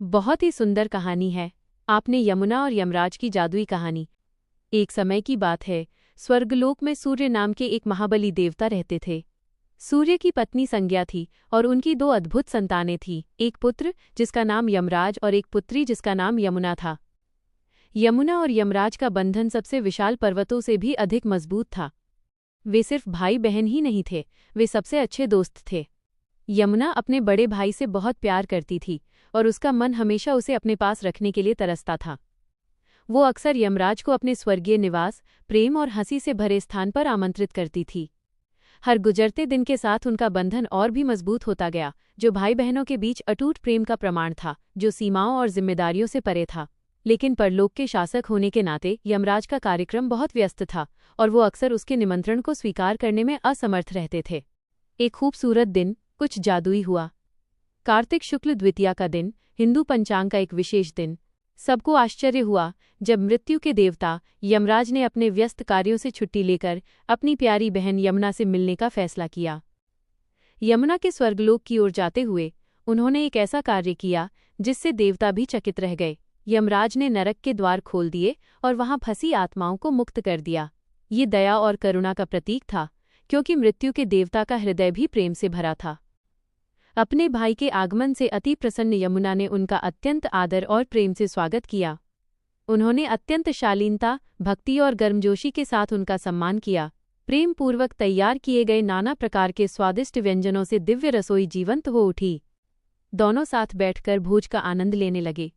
बहुत ही सुंदर कहानी है। आपने यमुना और यमराज की जादुई कहानी। एक समय की बात है, स्वर्गलोक में सूर्य नाम के एक महाबली देवता रहते थे। सूर्य की पत्नी संज्ञा थी और उनकी दो अद्भुत संतानें थीं, एक पुत्र जिसका नाम यमराज और एक पुत्री जिसका नाम यमुना था। यमुना और यमराज का बंधन सबसे विशाल पर्वतों से भी अधिक मजबूत था। वे सिर्फ भाई बहन ही नहीं थे, वे सबसे अच्छे दोस्त थे। यमुना अपने बड़े भाई से बहुत प्यार करती थी और उसका मन हमेशा उसे अपने पास रखने के लिए तरसता था। वो अक्सर यमराज को अपने स्वर्गीय निवास, प्रेम और हंसी से भरे स्थान पर आमंत्रित करती थी। हर गुजरते दिन के साथ उनका बंधन और भी मजबूत होता गया, जो भाई बहनों के बीच अटूट प्रेम का प्रमाण था, जो सीमाओं और जिम्मेदारियों से परे था। लेकिन परलोक के शासक होने के नाते यमराज का कार्यक्रम बहुत व्यस्त था और वो अक्सर उसके निमंत्रण को स्वीकार करने में असमर्थ रहते थे। एक खूबसूरत दिन कुछ जादुई हुआ। कार्तिक शुक्ल द्वितीया का दिन, हिंदू पंचांग का एक विशेष दिन। सबको आश्चर्य हुआ जब मृत्यु के देवता यमराज ने अपने व्यस्त कार्यों से छुट्टी लेकर अपनी प्यारी बहन यमुना से मिलने का फैसला किया। यमुना के स्वर्गलोक की ओर जाते हुए उन्होंने एक ऐसा कार्य किया जिससे देवता भी चकित रह गए। यमराज ने नरक के द्वार खोल दिए और वहां फंसी आत्माओं को मुक्त कर दिया। ये दया और करुणा का प्रतीक था, क्योंकि मृत्यु के देवता का हृदय भी प्रेम से भरा था। अपने भाई के आगमन से अति प्रसन्न यमुना ने उनका अत्यंत आदर और प्रेम से स्वागत किया। उन्होंने अत्यंत शालीनता, भक्ति और गर्मजोशी के साथ उनका सम्मान किया। प्रेम पूर्वक तैयार किए गए नाना प्रकार के स्वादिष्ट व्यंजनों से दिव्य रसोई जीवंत हो उठी। दोनों साथ बैठकर भोज का आनंद लेने लगे।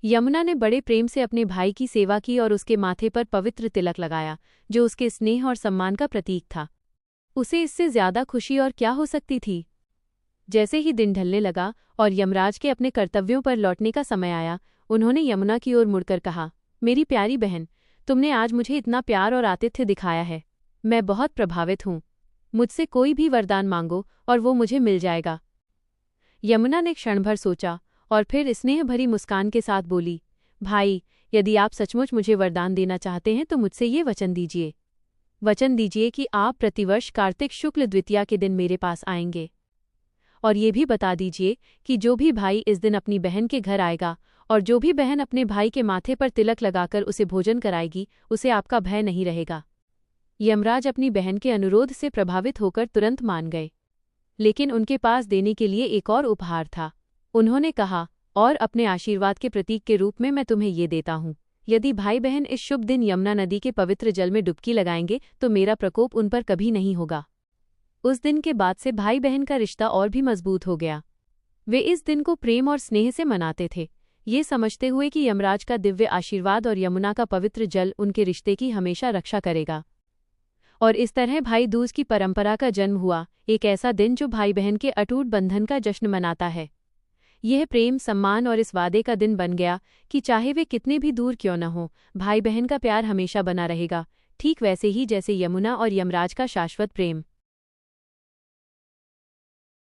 यमुना ने बड़े प्रेम से अपने भाई की सेवा की और उसके माथे पर पवित्र तिलक लगाया, जो उसके स्नेह और सम्मान का प्रतीक था। उसे इससे ज्यादा खुशी और क्या हो सकती थी। जैसे ही दिन ढलने लगा और यमराज के अपने कर्तव्यों पर लौटने का समय आया, उन्होंने यमुना की ओर मुड़कर कहा, मेरी प्यारी बहन, तुमने आज मुझे इतना प्यार और आतिथ्य दिखाया है। मैं बहुत प्रभावित हूँ। मुझसे कोई भी वरदान मांगो और वो मुझे मिल जाएगा। यमुना ने क्षण भर सोचा और फिर स्नेह भरी मुस्कान के साथ बोली, भाई, यदि आप सचमुच मुझे वरदान देना चाहते हैं तो मुझसे ये वचन दीजिए। वचन दीजिए कि आप प्रतिवर्ष कार्तिक शुक्ल द्वितीया के दिन मेरे पास आएंगे। और ये भी बता दीजिए कि जो भी भाई इस दिन अपनी बहन के घर आएगा और जो भी बहन अपने भाई के माथे पर तिलक लगाकर उसे भोजन कराएगी, उसे आपका भय नहीं रहेगा। यमराज अपनी बहन के अनुरोध से प्रभावित होकर तुरंत मान गए, लेकिन उनके पास देने के लिए एक और उपहार था। उन्होंने कहा, और अपने आशीर्वाद के प्रतीक के रूप में मैं तुम्हें ये देता हूँ। यदि भाई बहन इस शुभ दिन यमुना नदी के पवित्र जल में डुबकी लगाएंगे तो मेरा प्रकोप उन पर कभी नहीं होगा। उस दिन के बाद से भाई बहन का रिश्ता और भी मजबूत हो गया। वे इस दिन को प्रेम और स्नेह से मनाते थे, ये समझते हुए कि यमराज का दिव्य आशीर्वाद और यमुना का पवित्र जल उनके रिश्ते की हमेशा रक्षा करेगा। और इस तरह भाई दूज की परंपरा का जन्म हुआ, एक ऐसा दिन जो भाई बहन के अटूट बंधन का जश्न मनाता है। यह प्रेम, सम्मान और इस वादे का दिन बन गया कि चाहे वे कितने भी दूर क्यों न हों, भाई बहन का प्यार हमेशा बना रहेगा, ठीक वैसे ही जैसे यमुना और यमराज का शाश्वत प्रेम।